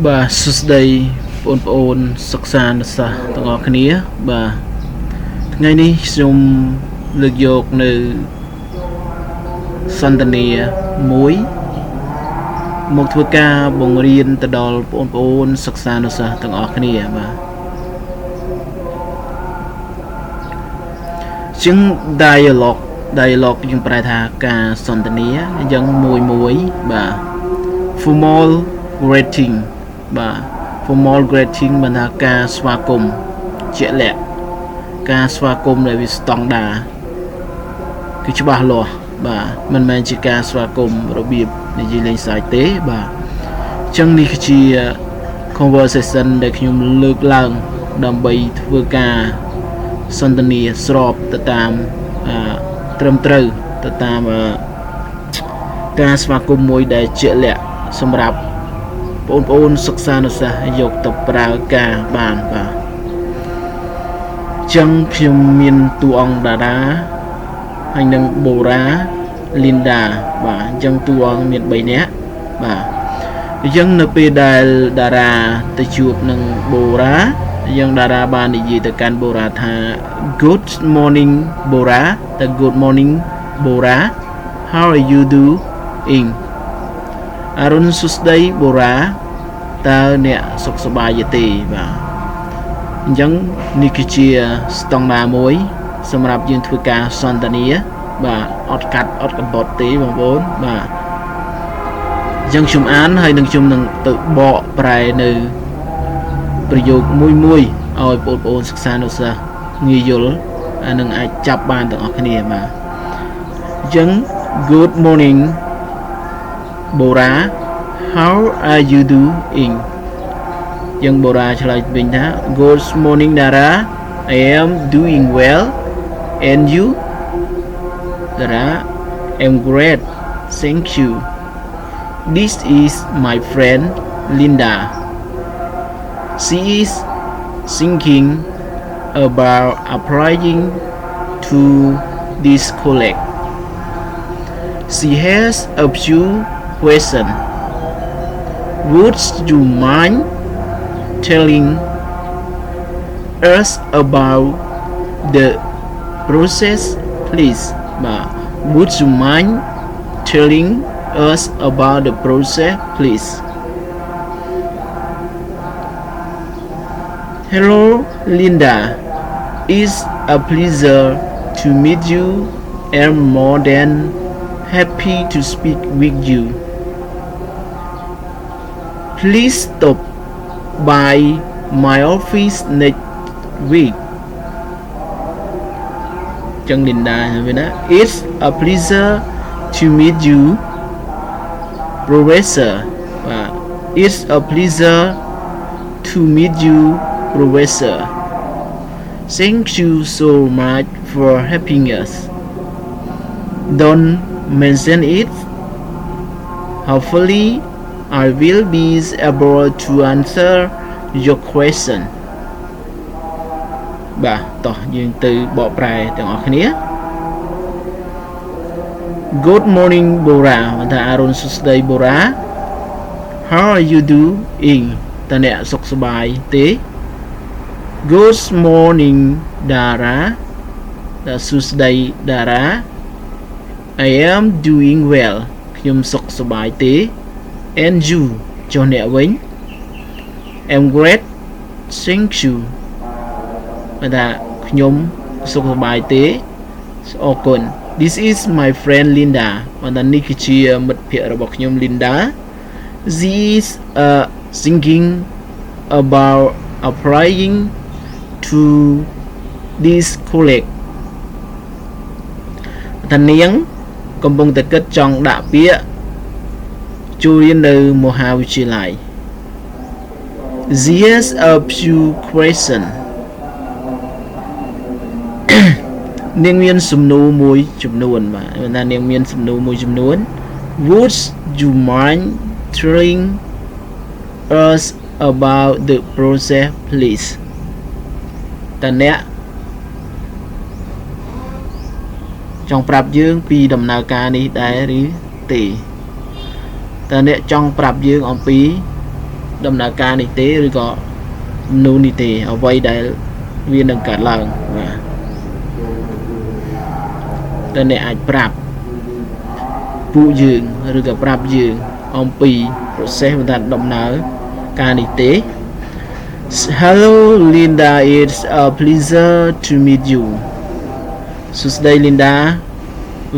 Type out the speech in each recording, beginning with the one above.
បាទសួស្តីបងប្អូនសិក្សានិស្សិតទាំងអស់គ្នាបាទថ្ងៃនេះខ្ញុំលើកយកនៅសន្ទនាមួយមកធ្វើការបង្រៀនទៅដល់បងប្អូនសិក្សានិស្សិតទាំងអស់គ្នាបាទជាង dialogue យើងប្រែថាការសន្ទនាយ៉ាងមួយបាទ formal greeting បាទ formal greeting បានថាការស្វាគមន៍ជាក់លាក់ការស្វាគមន៍ដែលវាស្តង់ដារគឺច្បាស់លាស់បាទមិនមែនជាការស្វាគមន៍របៀបនិយាយលេងសើចទេបាទអញ្ចឹងនេះគឺជា conversation ដែលខ្ញុំលើកឡើងដើម្បីធ្វើការសន្ទនាស្របទៅតាមត្រឹមត្រូវទៅតាមការស្វាគមន៍មួយដែលជាក់លាក់សម្រាប់បងប្អូនសិក្សានុសិស្សយកទៅប្រើការបានបាទចឹងខ្ញុំមានតួអង្គតារាហើយនឹងបូរ៉ាលីនដាបាទអញ្ចឹងតួអង្គមាន3នាក់បាទអញ្ចឹងនៅពេលដែលតារាទៅជួបនឹងបូរ៉ាយើងតារាបាននិយាយទៅកាន់បូរ៉ាថា Good morning បូរ៉ាតែ Good morning បូរ៉ា How are you doing អរុនសួស្តីបូរ៉ាតើអ្នកសុខសប្បាយទេបាទអញ្ចឹងនេះគឺជាស្តង់ដារមួយសម្រាប់យើងធ្វើការសន្ទនាបាទអត់កាត់អត់កំបុតទេបងប្អូនបាទអញ្ចឹងខ្ញុំអានហើយនឹងខ្ញុំនឹងទៅបកប្រែនៅប្រយោគមួយឲ្យបងប្អូនសិក្សានុសិស្សងាយយល់ហើយនឹងអាចចាប់បានទាំងអស់គ្នាបាទអញ្ចឹង Good morning បូរ៉ា How are you doing យើងបូរ៉ាឆ្លើយវិញថា Good morning Dara I am doing well and you Dara I'm great thank you This is my friend Linda She is thinking about applying to this college She has a few questions Would you mind telling us about the process, please? Would you mind telling us about the process, please? Hello, Linda. It's a pleasure to meet you. I'm more than happy to speak with you. Please stop by my office next week. Chẳng Linda It's a pleasure to meet you, Professor. It's a pleasure to meet you, Professor. Thank you so much for helping us. Don't mention it. Hopefully I will be able to answer your question បាទតោះយើងទៅបកប្រែទាំងអស់គ្នា Good morning បូរ៉ាមិនថាអរុនសួស្តីបូរ៉ា How are you doing តើអ្នកសុខសប្បាយទេ Good morning Dara តើសួស្តីតារា I am doing well ខ្ញុំសុខសប្បាយទេ And you ចុះអ្នកវិញ I'm great thank you បាទថាខ្ញុំសុខសប្បាយទេអរគុណ This is my friend Linda បាទថានេះគឺជាមិត្តភក្តិរបស់ខ្ញុំ Linda She is thinking about applying to this college ថានាងកំពុងតែគិតចង់ដាក់ពាក្យចូលរៀននៅមហាវិទ្យាល័យ She has a few questions នាងមានសំណួរមួយចំនួនបាទថានាងមានសំណួរមួយចំនួន Would you mind telling us about the process please តើអ្នកចង់ប្រាប់យើងពីដំណើរការនេះដែរឬទេតើអ្នកចង់ប្រាប់យើងអំពី ដំណើរការនេះទេឬក៏នូនេះទេអ្វីដែលវានឹងកើតឡើងបាទតែអ្នកអាចប្រាប់ពួកយើងឬក៏ប្រាប់យើងអំពី process បន្តដំណើរការនេះទេ Hello Linda, it's a pleasure to meet you សួស្តី Linda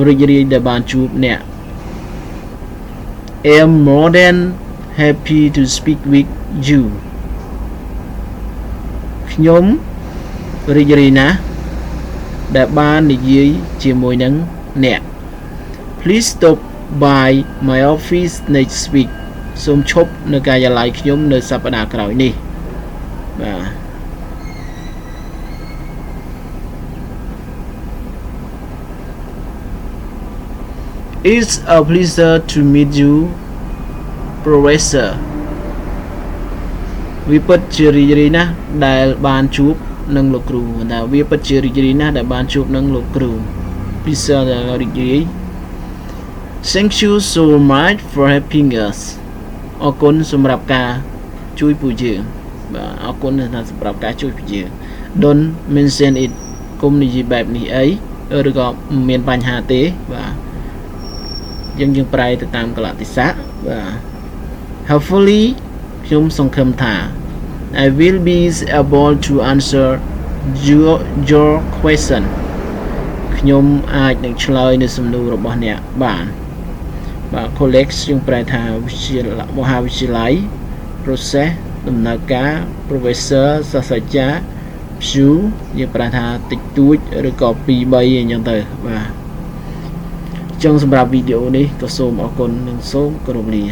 រីករាយដែលបានជួបអ្នក I'm more than happy to speak with you ខ្ញុំរីករាយណាស់ដែលបាននិយាយជាមួយនឹងអ្នក Please stop by my office next week សូមឈប់នៅការិយាល័យខ្ញុំនៅសប្តាហ៍ក្រោយនេះបាទ It's a pleasure to meet you Professor វាពិតជារីករាយណាស់ដែលបានជួបនឹងលោកគ្រូតែវាពិតជារីករាយណាស់ដែលបានជួបនឹងលោកគ្រូ Pleasure ដែលរីករាយ Thank you so much for helping us អរគុណសម្រាប់ការជួយពួកយើងបាទអរគុណសម្រាប់ការជួយពួកយើង Don't mention it កុំនិយាយបែបនេះអីឬក៏មានបញ្ហាទេបាទយើងប្រែទៅតាមកលៈទេសៈបាទ Hopefully ខ្ញុំសង្ឃឹមថា I will be able to answer your question ខ្ញុំអាចនឹងឆ្លើយនៅសំណួររបស់អ្នកបានបាទ college យើងប្រែថាមហាវិទ្យាល័យ process ដំណើរការ professor សាស្ត្រាចារ្យ view យើងប្រែថាតិចតួចឬក៏2 3អញ្ចឹងទៅបាទអញ្ចឹងសម្រាប់វីដេអូនេះក៏សូមអរគុណនិងសូមគោរពលា